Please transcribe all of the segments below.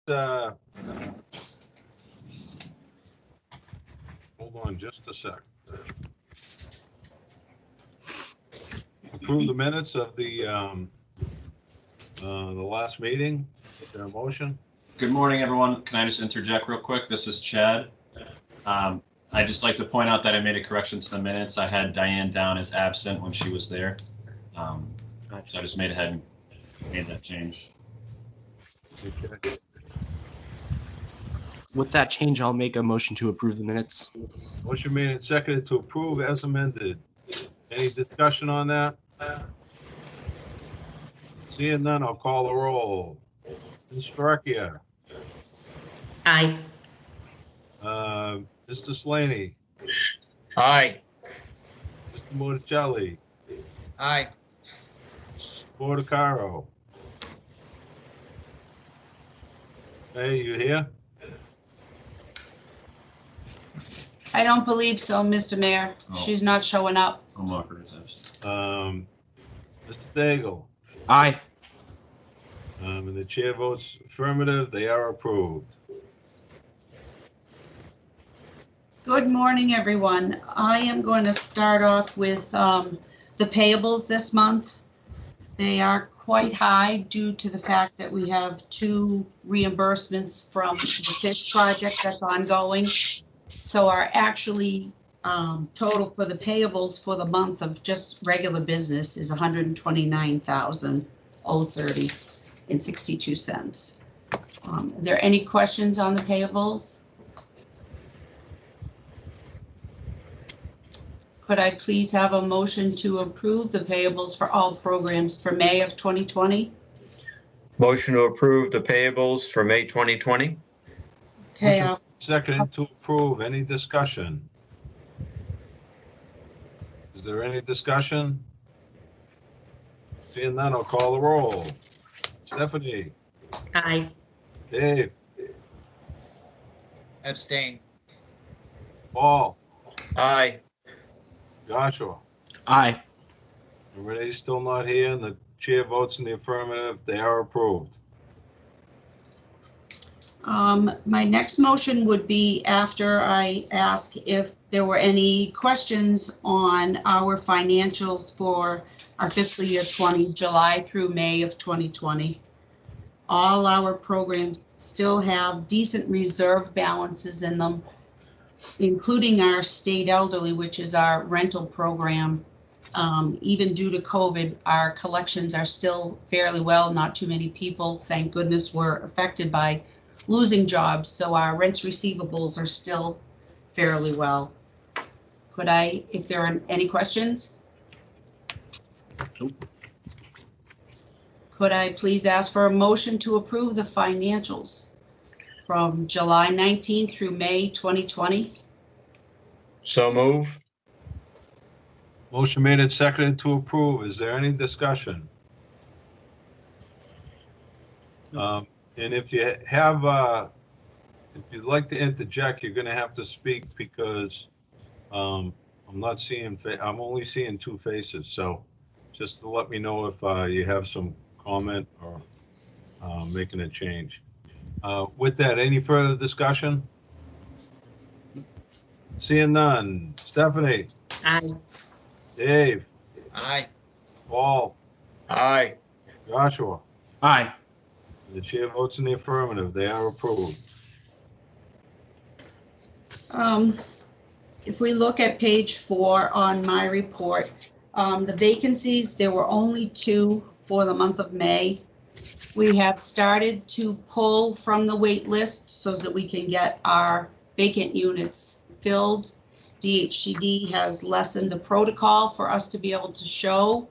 hold on just a sec. Approve the minutes of the last meeting. Is there a motion? Good morning, everyone. Can I just interject real quick? This is Chad. I'd just like to point out that I made a correction to the minutes. I had Diane down as absent when she was there. So I just made that change. Okay. With that change, I'll make a motion to approve the minutes. Motion made and seconded to approve as amended. Any discussion on that? Seeing none, I'll call the roll. Ms. Faracchia. Aye. Mr. Slaney. Aye. Mr. Morticelli. Aye. Sporticaro. Hey, you here? I don't believe so, Mr. Mayor. Oh. She's not showing up. I'll mark her as absent. Mr. Daigle. Aye. And the chair votes affirmative. They are approved. Good morning, everyone. I am going to start off with the payables this month. They are quite high due to the fact that we have 2 reimbursements from the fish project that's ongoing. So our actually total for the payables for the month of just regular business is $129,030.62. Are there any questions on the payables? Could I please have a motion to approve the payables for all programs for May of 2020? Motion to approve the payables for May 2020. Okay, Motion seconded to approve. Any discussion? Is there any discussion? Seeing none, I'll call the roll. Stephanie. aye. Dave. Abstain. Paul. Aye. Joshua. Aye. Renee's still not here, and the chair votes in the affirmative. They are approved. My next motion would be after I ask if there were any questions on our financials for our fiscal year 20, July through May of 2020. All our programs still have decent reserve balances in them, including our state elderly, which is our rental program. Even due to COVID, our collections are still fairly well. Not too many people, thank goodness, were affected by losing jobs, so our rents receivables are still fairly well. Could I, if there are any questions? Could I please ask for a motion to approve the financials from July 19th through May 2020? So move. Motion made and seconded to approve. Is there any discussion? And if you have, if you'd like to interject, you're going to have to speak because I'm not seeing, I'm only seeing 2 faces. So just to let me know if you have some comment or making a change. With that, any further discussion? Seeing none. Stephanie. Aye. Dave. Aye. Paul. Aye. Joshua. Aye. The chair votes in the affirmative. They are approved. If we look at page 4 on my report, the vacancies, there were only 2 for the month of May. We have started to pull from the wait list so that we can get our vacant units filled. DHCD has lessened the protocol for us to be able to show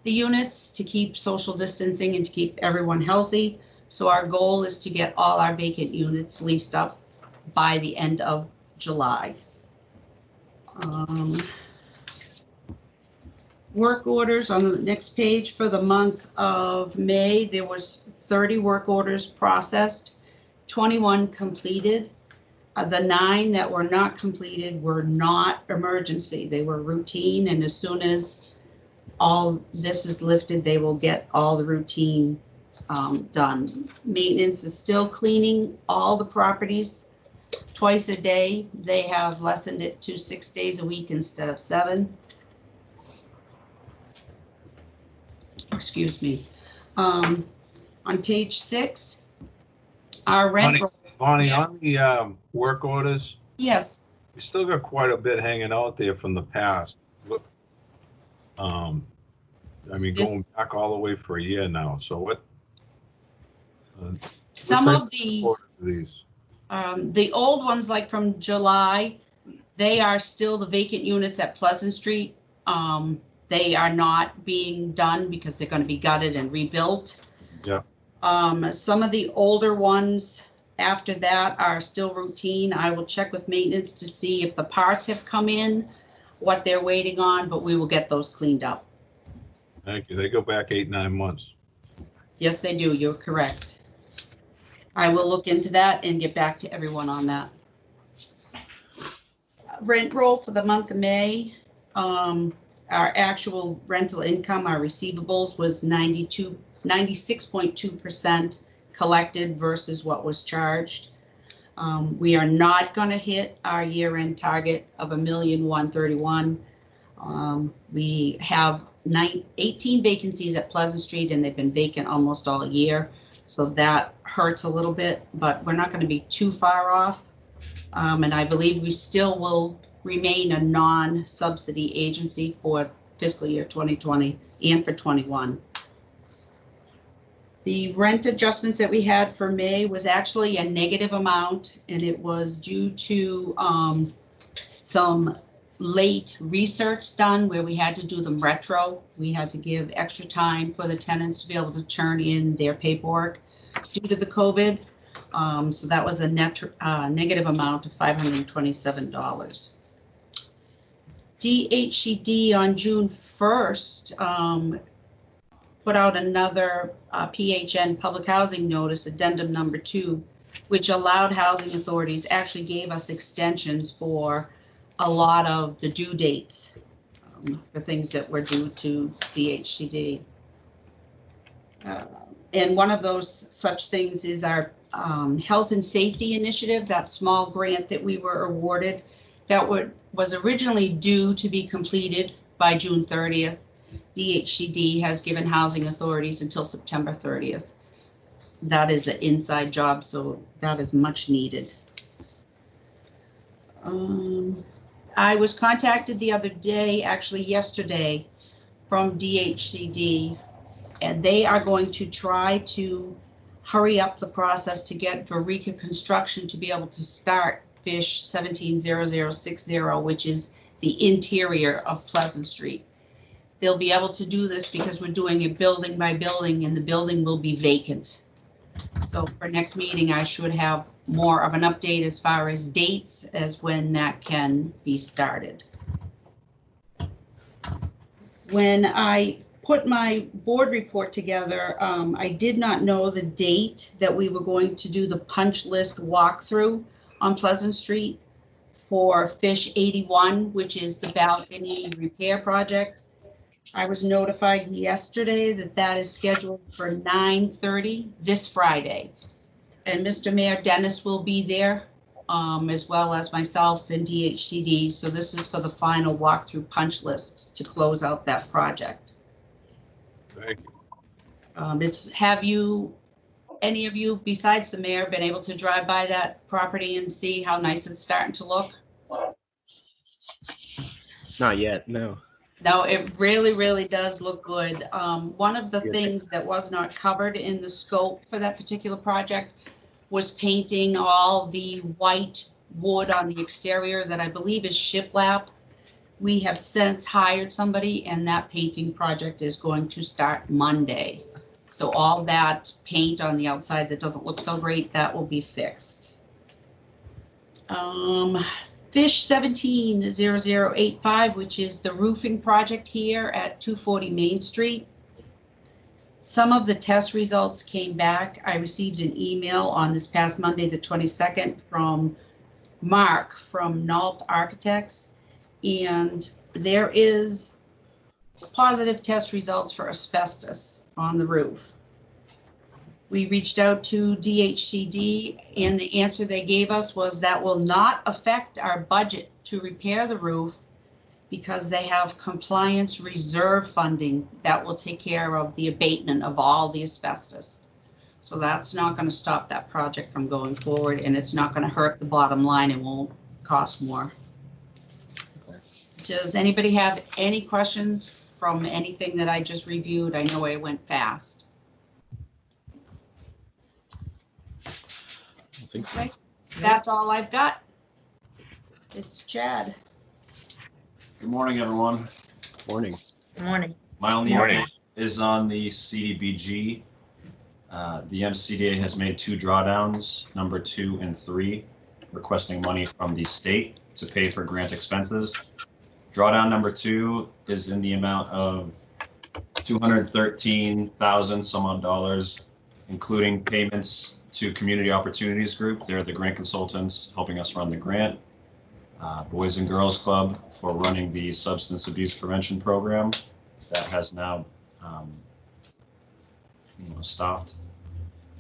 the units to keep social distancing and to keep everyone healthy. So our goal is to get all our vacant units leased up by the end of July. Work orders on the next page for the month of May, there was 30 work orders processed, 21 completed. The 9 that were not completed were not emergency. They were routine, and as soon as all this is lifted, they will get all the routine done. Maintenance is still cleaning all the properties twice a day. They have lessened it to 6 days a week instead of 7. Excuse me. On page 6, our rent. Bonnie, Yes. on the work orders, Yes, we still got quite a bit hanging out there from the past. What, I mean, This- going back all the way for a year now, so what? some what type of the. orders are these? The old ones, like from July, they are still the vacant units at Pleasant Street. They are not being done because they're going to be gutted and rebuilt. Yeah. Some of the older ones after that are still routine. I will check with maintenance to see if the parts have come in, what they're waiting on, but we will get those cleaned up. Thank you. They go back 8, 9 months. Yes, they do. You're correct. I will look into that and get back to everyone on that. Rent roll for the month of May. Our actual rental income, our receivables was 96.2% collected versus what was charged. We are not going to hit our year-end target of $1,131,000. We have 18 vacancies at Pleasant Street, and they've been vacant almost all year. So that hurts a little bit, but we're not going to be too far off. And I believe we still will remain a non-subsidy agency for fiscal year 2020 and for 21. The rent adjustments that we had for May was actually a negative amount, and it was due to some late research done where we had to do them retro. We had to give extra time for the tenants to be able to turn in their paperwork due to the COVID. So that was a net negative amount of $527. DHCD on June 1st put out another PHN public housing notice, addendum number 2, which allowed housing authorities, actually gave us extensions for a lot of the due dates for things that were due to DHCD. And one of those such things is our health and safety initiative, that small grant that we were awarded that was originally due to be completed by June 30th. DHCD has given housing authorities until September 30th. That is an inside job, so that is much needed. I was contacted the other day, actually yesterday, from DHCD, and they are going to try to hurry up the process to get Verika Construction to be able to start Fish 170060, which is the interior of Pleasant Street. They'll be able to do this because we're doing it building by building, and the building will be vacant. So for next meeting, I should have more of an update as far as dates as when that can be started. When I put my board report together, I did not know the date that we were going to do the punch list walkthrough on Pleasant Street for Fish 81, which is the balcony repair project. I was notified yesterday that that is scheduled for 9:30 this Friday. And Mr. Mayor Dennis will be there, as well as myself and DHCD. So this is for the final walkthrough punch list to close out that project. Thank you. Have you, any of you besides the mayor, been able to drive by that property and see how nice it's starting to look? Not yet, no. No, it really, really does look good. One of the things that was not covered in the scope for that particular project was painting all the white wood on the exterior that I believe is shiplap. We have since hired somebody, and that painting project is going to start Monday. So all that paint on the outside that doesn't look so great, that will be fixed. Fish 170085, which is the roofing project here at 240 Main Street. Some of the test results came back. I received an email on this past Monday, the 22nd, from Mark from Nault Architects, and there is positive test results for asbestos on the roof. We reached out to DHCD, and the answer they gave us was that will not affect our budget to repair the roof because they have compliance reserve funding that will take care of the abatement of all the asbestos. So that's not going to stop that project from going forward, and it's not going to hurt the bottom line. It won't cost more. Does anybody have any questions from anything that I just reviewed? I know I went fast. I think so. Okay, that's all I've got. It's Chad. Good morning, everyone. Morning. Good morning. My only Morning. update is on the CDBG. The MCDA has made 2 drawdowns, number 2 and 3, requesting money from the state to pay for grant expenses. Drawdown number 2 is in the amount of $213,000 some odd dollars, including payments to Community Opportunities Group. They're the grant consultants helping us run the grant. Boys and Girls Club for running the substance abuse prevention program that has now stopped,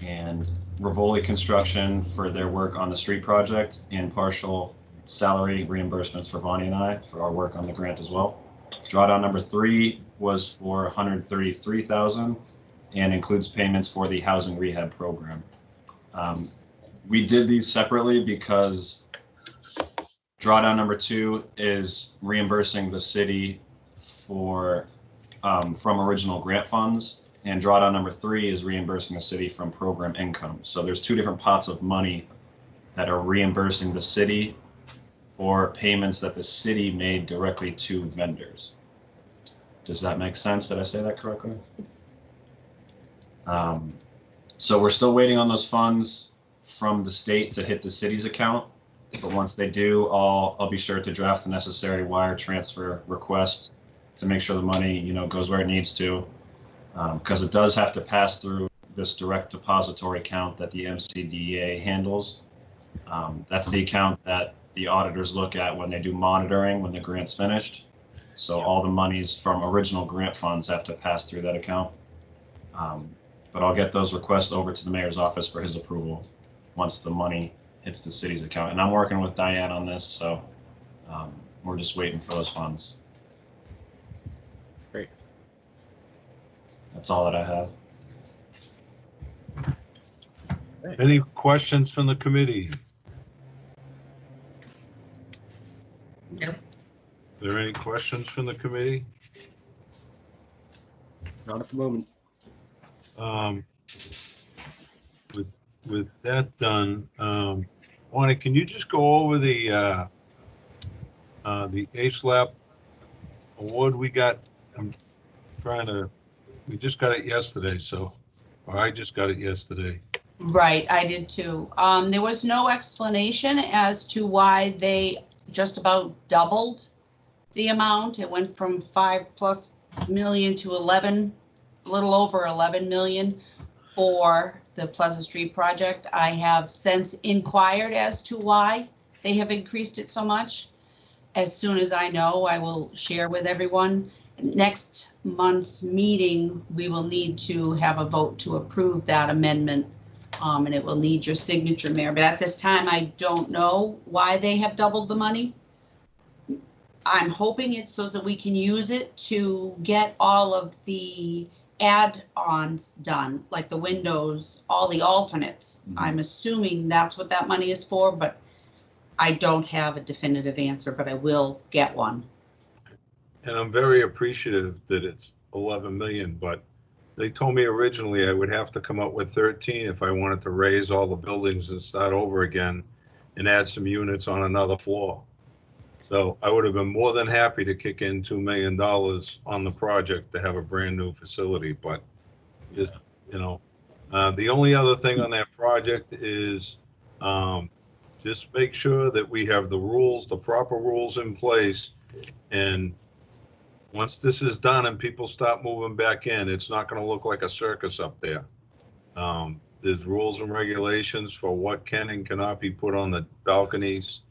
and Rivoli Construction for their work on the street project, and partial salary reimbursements for Vonnie and I for our work on the grant as well. Drawdown number 3 was for $133,000 and includes payments for the housing rehab program. We did these separately because drawdown number 2 is reimbursing the city for from original grant funds, and drawdown number 3 is reimbursing the city from program income. So there's 2 different pots of money that are reimbursing the city for payments that the city made directly to vendors. Does that make sense? Did I say that correctly? So we're still waiting on those funds from the state to hit the city's account. But once they do, I'll be sure to draft the necessary wire transfer request to make sure the money, goes where it needs to, because it does have to pass through this direct depository account that the MCDA handles. That's the account that the auditors look at when they do monitoring when the grant's finished. So all the monies from original grant funds have to pass through that account. But I'll get those requests over to the mayor's office for his approval once the money hits the city's account. And I'm working with Diane on this, so we're just waiting for those funds. Great. That's all that I have. Any questions from the committee? Nope. Are there any questions from the committee? Not at the moment. With that done, Bonnie, can you just go over the HLAP award we got? We just got it yesterday, or I just got it yesterday. Right, I did too. There was no explanation as to why they just about doubled the amount. It went from 5+ million to 11, a little over 11 million for the Pleasant Street project. I have since inquired as to why they have increased it so much. As soon as I know, I will share with everyone. Next month's meeting, we will need to have a vote to approve that amendment, and it will need your signature, Mayor. But at this time, I don't know why they have doubled the money. I'm hoping it's so that we can use it to get all of the add-ons done, like the windows, all the alternates. Mm-hmm. I'm assuming that's what that money is for, but I don't have a definitive answer, but I will get one. And I'm very appreciative that it's 11 million, but they told me originally I would have to come up with 13 if I wanted to raise all the buildings and start over again and add some units on another floor. So I would have been more than happy to kick in $2 million on the project to have a brand new facility, but just, the only other thing on that project is just make sure that we have the rules, the proper rules in place. And once this is done and people stop moving back in, it's not going to look like a circus up there. There's rules and regulations for what can and cannot be put on the balconies.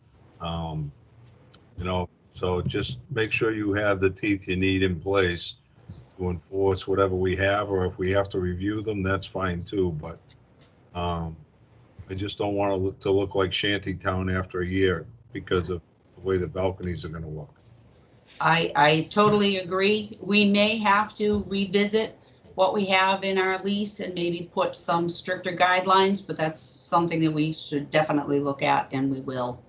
So just make sure you have the teeth you need in place to enforce whatever we have, or if we have to review them, that's fine too, but I just don't want it to look like Shantytown after a year because of the way the balconies are gonna look. I totally agree. We may have to revisit what we have in our lease and maybe put some stricter guidelines, but that's something that we should definitely look at, and we will.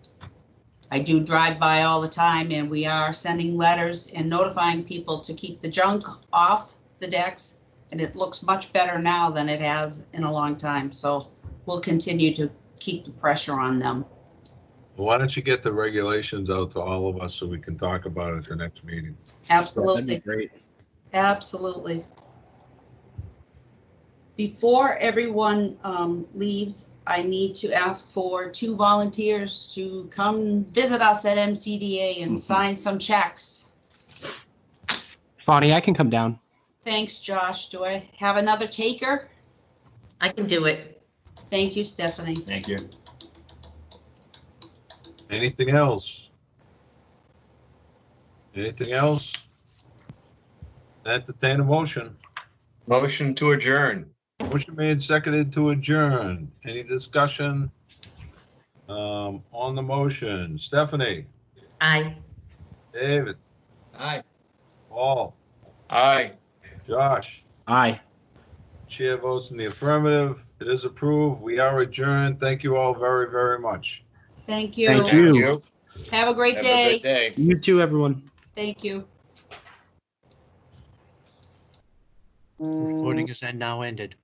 I do drive by all the time, and we are sending letters and notifying people to keep the junk off the decks, and it looks much better now than it has in a long time, so we'll continue to keep the pressure on them. Why don't you get the regulations out to all of us so we can talk about it at the next meeting? That'd be Absolutely, great. absolutely. Before everyone leaves, I need to ask for 2 volunteers to come visit us at MCDA and sign some checks. Bonnie, I can come down. Thanks, Josh. Do I have another taker? I can do it. Thank you, Stephanie. Thank you. Anything else? Anything else? Entertain a motion. Motion to adjourn. Motion made, seconded to adjourn. Any discussion on the motion? Stephanie, Aye. David, Aye. Paul, Aye. Josh. Aye. Chair votes in the affirmative. It is approved. We are adjourned. Thank you all very, very much. Thank you. Thank you. Thank you. Have a great Have a good day. day. You too, everyone. Thank you. Recording is now ended.